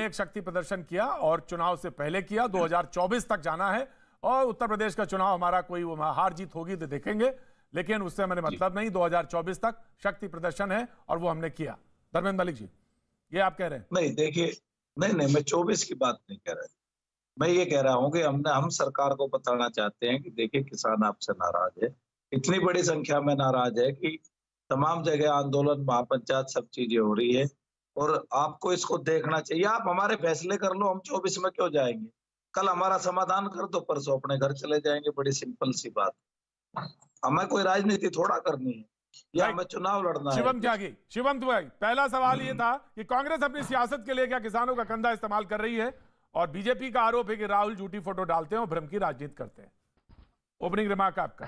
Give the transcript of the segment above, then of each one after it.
एक शक्ति प्रदर्शन किया और चुनाव से पहले किया, 2024 तक जाना है और उत्तर प्रदेश का चुनाव हमारा कोई हार जीत होगी तो देखेंगे, लेकिन उससे हमें मतलब नहीं। 2024 तक शक्ति प्रदर्शन है और वो हमने किया। धर्मेंद्र मलिक जी, ये आप कह रहे हैं? नहीं, देखिए, नहीं, मैं 24 की बात नहीं कह रहा। मैं ये कह रहा हूँ कि हम सरकार को बताना चाहते हैं कि देखिए, किसान आपसे नाराज है, इतनी बड़ी संख्या में नाराज है कि तमाम जगह आंदोलन, महापंचायत, सब चीजें हो रही है और आपको इसको देखना चाहिए। आप हमारे फैसले कर लो, हम 24 में क्यों जाएंगे? कल हमारा समाधान कर दो, परसों अपने घर चले जाएंगे। बड़ी सिंपल सी बात। हमें कोई राजनीति थोड़ा करनी है या हमें चुनाव लड़ना है। शिवम त्यागी, शिवम भाई, पहला सवाल ये था कि कांग्रेस अपनी सियासत के लिए क्या किसानों का कंधा इस्तेमाल कर रही है, और बीजेपी का आरोप है कि राहुल झूठी फोटो डालते हैं और भ्रम की राजनीति करते हैं। ओपनिंग रिमार्क आपका।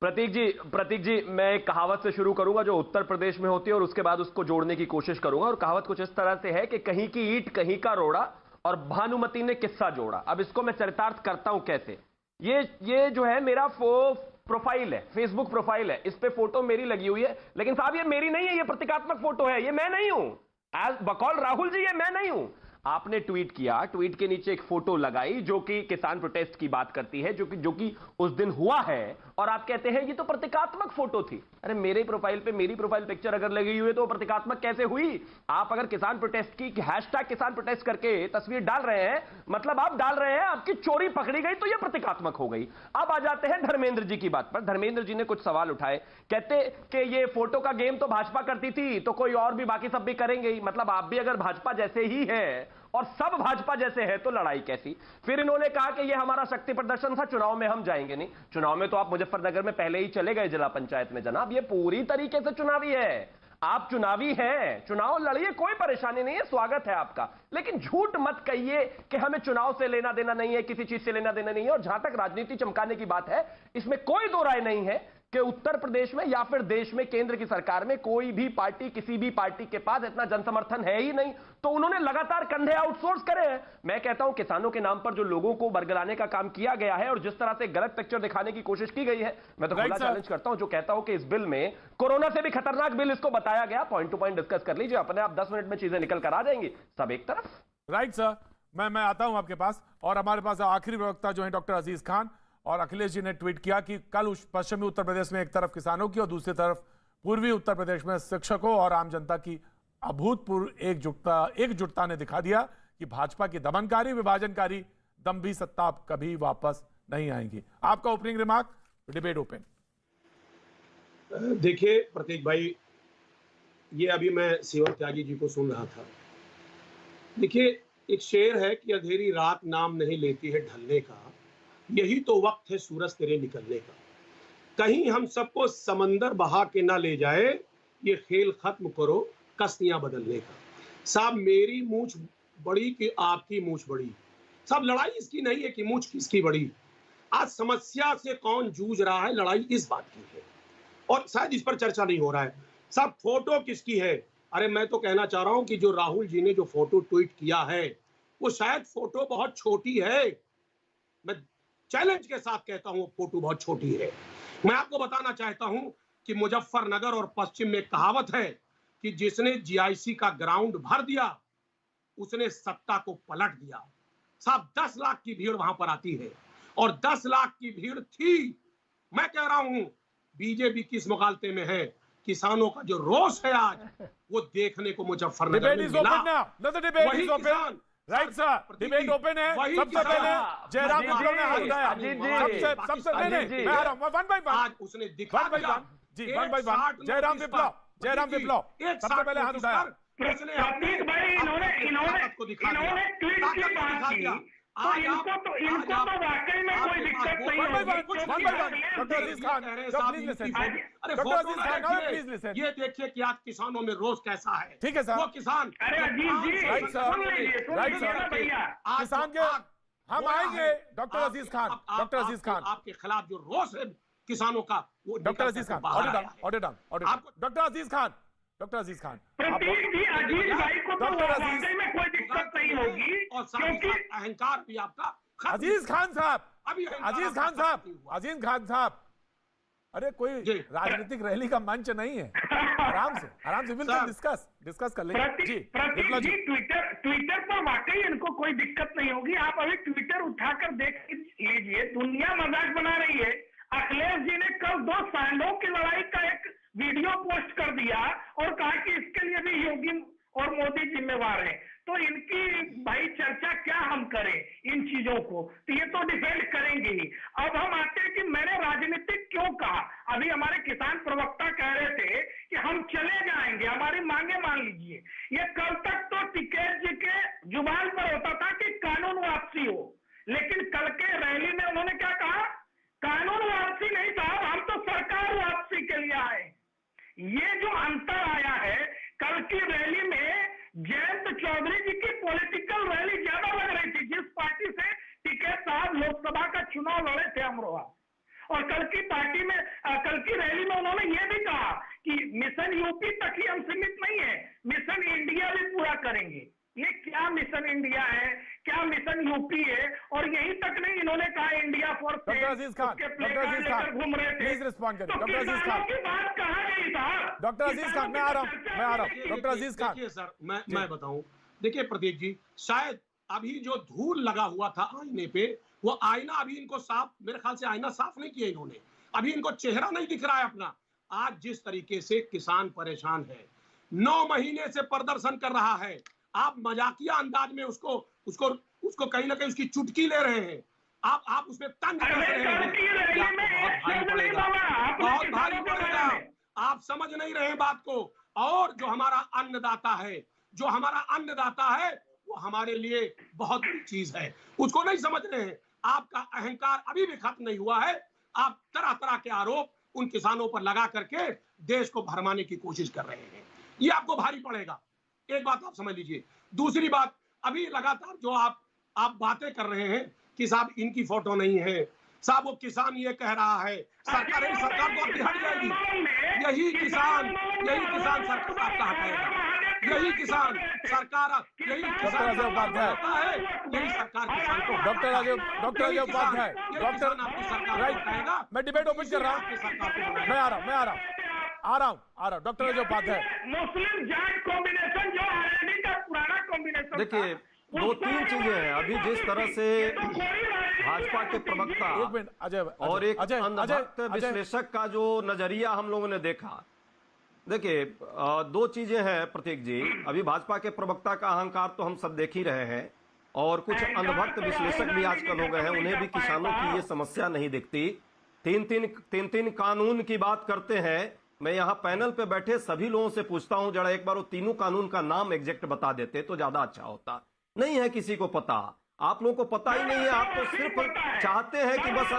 प्रतीक जी, मैं एक कहावत से शुरू करूंगा जो उत्तर प्रदेश में होती है और उसके बाद उसको जोड़ने की कोशिश करूंगा। और कहावत कुछ इस तरह से है कि कहीं की ईंट कहीं का रोड़ा और भानुमति ने किस्सा जोड़ा। अब इसको मैं चरितार्थ करता हूं कैसे। ये जो है मेरा प्रोफाइल है, फेसबुक प्रोफाइल है, इस पे फोटो मेरी लगी हुई है, लेकिन साहब ये मेरी नहीं है, ये प्रतीकात्मक फोटो है, ये मैं नहीं हूं। एज बकौल राहुल जी ये मैं नहीं हूं। आपने ट्वीट किया, ट्वीट के नीचे एक फोटो लगाई जो कि किसान प्रोटेस्ट की बात करती है, जो कि उस दिन हुआ है, और आप कहते हैं ये तो प्रतीकात्मक फोटो थी। अरे मेरे प्रोफाइल पे मेरी प्रोफाइल पिक्चर अगर लगी हुई है तो प्रतीकात्मक कैसे हुई? आप अगर किसान प्रोटेस्ट की हैशटैग किसान प्रोटेस्ट करके तस्वीर डाल रहे हैं, मतलब आप डाल रहे हैं आपकी चोरी पकड़ी गई, तो यह प्रतीकात्मक हो गई। अब आ जाते हैं धर्मेंद्र जी की बात पर। धर्मेंद्र जी ने कुछ सवाल उठाए, कहते कि ये फोटो का गेम तो भाजपा करती थी तो कोई और भी, बाकी सब भी करेंगे ही, मतलब आप भी अगर भाजपा जैसे ही है और सब भाजपा जैसे है तो लड़ाई कैसी? फिर इन्होंने कहा कि ये हमारा शक्ति प्रदर्शन था, चुनाव में हम जाएंगे नहीं। चुनाव में तो आप मुजफ्फरनगर में पहले ही चले गए जिला पंचायत में जनाब, ये पूरी तरीके से चुनावी है। आप चुनावी हैं, चुनाव लड़िए, कोई परेशानी नहीं है, स्वागत है आपका, लेकिन झूठ मत कहिए कि हमें चुनाव से लेना देना नहीं है, किसी चीज से लेना देना नहीं है। और जहां तक राजनीति चमकाने की बात है, इसमें कोई दो राय नहीं है कि उत्तर प्रदेश में या फिर देश में केंद्र की सरकार में कोई भी पार्टी, किसी भी पार्टी के पास इतना जनसमर्थन है ही नहीं, तो उन्होंने लगातार कंधे आउटसोर्स करे हैं। मैं कहता हूं किसानों के नाम पर जो लोगों को बरगलाने का काम किया गया है और जिस तरह से गलत पिक्चर दिखाने की कोशिश की गई है, मैं तो खुला चैलेंज करता हूं जो कहता हूं कि इस बिल में कोरोना से भी खतरनाक बिल इसको बताया गया। पॉइंट टू पॉइंट डिस्कस कर लीजिए, अपने आप 10 मिनट में चीजें निकल कर आ जाएंगी, सब एक तरफ। राइट सर, मैं आता हूं आपके पास, और हमारे पास आखिरी प्रवक्ता जो है डॉक्टर अजीज खान। और अखिलेश जी ने ट्वीट किया कि कल पश्चिमी उत्तर प्रदेश में एक तरफ किसानों की और दूसरी तरफ पूर्वी उत्तर प्रदेश में शिक्षकों और आम जनता की अभूतपूर्व एकजुटता ने दिखा दिया कि भाजपा की दमनकारी, विभाजनकारी, दंभी सत्ता अब कभी वापस नहीं आएंगी। आपका ओपनिंग रिमार्क, डिबेट ओपन। देखिए प्रतीक भाई, ये अभी मैं शिवम त्यागी जी को सुन रहा था। देखिए, एक शेर है कि अंधेरी रात नाम नहीं लेती है ढलने का, यही तो वक्त है सूरज तेरे निकलने का। कहीं हम सबको समंदर बहा के ना ले जाए, ये खेल खत्म करो कश्तियां बदलने का। साहब, मेरी मूंछ बड़ी कि आपकी मूंछ बड़ी? साहब, लड़ाई इसकी नहीं है कि मूंछ किसकी बड़ी। आज समस्या से कौन जूझ रहा है, लड़ाई इस बात की है, और शायद इस पर चर्चा नहीं हो रहा है। साहब, फोटो किसकी है? अरे मैं तो कहना चाह रहा हूं कि जो राहुल जी ने जो फोटो ट्वीट किया है, वो शायद फोटो बहुत छोटी है। मैं चैलेंज के साथ कहता हूं फोटो बहुत छोटी है। मैं आपको बताना चाहता हूं कि मुजफ्फरनगर और पश्चिम में कहावत है कि जिसने जीआईसी का ग्राउंड भर दिया उसने सत्ता को पलट दिया। साहब, 10 लाख की भीड़ वहां पर आती है और 10 लाख की भीड़ थी। मैं कह रहा हूं बीजेपी किस मुगालते में है? किसानों का जो रोष है आज, वो देखने को मुजफ्फरनगर में मिला। वही किसान, राइट सर, डिबेट ओपन है। सबसे पहले जयराम विप्लव ने हाथ उठाया, सबसे पहले मैं आ रहा हूं, वन बाय वन, आज उसने दिखा दिया जी, वन बाय वन। जयराम विप्लव सबसे पहले हाथ उठाया। प्रतीक भाई, इन्होंने ट्वीट की बात की, तो इनको तो वाकई में कोई दिक्कत नहीं होगी। Doctor Aziz Khan, please listen. ये देखिए कि आज किसानों में रोष कैसा है। ठीक है सर, वो किसान, अरे अजीज जी, राइट सर, भैया किसान के हम आएंगे। डॉक्टर अजीज खान, आपके खिलाफ जो रोष है किसानों का, वो डॉक्टर अजीज खान, ऑर्डर डाउन। डॉक्टर अजीज खान, प्रतीक जी, अजीज भाई को तो वाकई में कोई दिक्कत नहीं होगी, और क्योंकि अहंकार भी आपका। अजीज खान साहब, अरे कोई जी। राजनीतिक रैली का मंच नहीं है, आराम से विल सर, डिस्कस कर लेंगे। जी प्रतीक विप्लव जी, ट्विटर पर वाकई इनको कोई दिक्कत नहीं होगी। आप अभी ट्विटर उठाकर देख लीजिए, दुनिया मजाक बना रही है। अखिलेश जी ने कल 2 सांडों की लड़ाई का एक वीडियो पोस्ट कर दिया और कहा कि इसके लिए भी योगी और मोदी जिम्मेवार हैं। तो इनकी भाई चर्चा क्या हम करें इन चीजों को, तो ये तो डिफेंड करेंगे ही। अब हम आते हैं कि मैंने राजनीतिक क्यों कहा। अभी हमारे किसान प्रवक्ता कह रहे थे कि हम चले जाएंगे, हमारी मांगे मान लीजिए। ये कल तक तो टिकैत जी के जुबान पर होता था कि कानून वापसी हो, लेकिन कल के रैली में उन्होंने क्या कहा, कानून वापसी नहीं साहब, हम तो सरकार वापसी के लिए आए। ये जो अंतर आया है, कल की रैली में जयंत चौधरी जी की पॉलिटिकल रैली ज्यादा लग रही थी, जिस पार्टी से टिकैत साहब लोकसभा का चुनाव लड़े थे अमरोहा। और कल की रैली में उन्होंने ये भी कहा कि मिशन यूपी तक ही हम सीमित नहीं है, मिशन इंडिया भी पूरा करेंगे। ये क्या मिशन इंडिया है, क्या मिशन यूपी है? और यहीं तक नहीं, इन्होंने कहा इंडिया फॉर डॉक्टर अजीज खान घूम रहे थे। प्लीज रिस्पॉन्ड करें। तो डॉक्टर अजीज किसानों खान, की बात कहाँ गई साहब? डॉक्टर अजीज खान, मैं आ रहा हूँ। डॉक्टर अजीज खान, देखिए सर, मैं बताऊं, देखिए प्रतीक जी, शायद अभी जो धूल लगा हुआ था आईने पे, वो आईना अभी इनको साफ, मेरे ख्याल से आईना साफ नहीं किया इन्होंने, अभी इनको चेहरा नहीं दिख रहा है अपना। आज जिस तरीके से किसान परेशान है, 9 महीने से प्रदर्शन कर रहा है, आप मजाकिया अंदाज में उसको कहीं ना कहीं उसकी चुटकी ले रहे हैं, आप उसमें तंज कस रहे हैं। बहुत भारी पड़ेगा, आप समझ नहीं रहे बात को। और जो हमारा अन्नदाता है, वो हमारे लिए बहुत बड़ी चीज है, उसको नहीं समझ रहे हैं। आपका अहंकार अभी भी खत्म नहीं हुआ है। आप तरह तरह के आरोप उन किसानों पर लगा करके देश को भरमाने की कोशिश कर रहे हैं, ये आपको भारी पड़ेगा। एक बात आप समझ लीजिए। दूसरी बात, अभी लगातार जो आप बातें कर रहे हैं कि साहब इनकी फोटो नहीं है, साहब वो किसान ये कह रहा है, सरकार को अपनी हट जाएगी। यही किसान सरकार आपका हटाएगा, यही किसान सरकार, यही डॉक्टर अजय उपाध्याय, यही सरकार किसान को, डॉक्टर अजय उपाध्याय, डॉक्टर आपकी सरकार राइट, हटाएगा। मैं डिबेट ओपन कर रहा आपकी सरकार को हूँ, मैं आ रहा हूँ। डॉक्टर अजय उपाध्याय, मुस्लिम जाट कॉम्बिनेशन जो आरएलडी का पुराना कॉम्बिनेशन, देखिए 2-3 चीजें हैं। अभी जिस तरह से भाजपा के प्रवक्ता एक मिनट अजय, और एक अजय अंधभक्त विश्लेषक का जो नजरिया हम लोगों ने देखा, देखिए 2 चीजें हैं प्रतीक जी। अभी भाजपा के प्रवक्ता का अहंकार तो हम सब देख ही रहे हैं, और कुछ अंधभक्त विश्लेषक भी आजकल हो गए हैं, उन्हें भी किसानों की ये समस्या नहीं दिखती। 3-3 कानून की बात करते हैं। मैं यहाँ पैनल पे बैठे सभी लोगों से पूछता हूं, जरा एक बार वो तीनों कानून का नाम एग्जैक्ट बता देते तो ज्यादा अच्छा होता। नहीं है किसी को पता, आप लोगों को पता ही नहीं है। आप तो सिर्फ चाहते हैं कि बस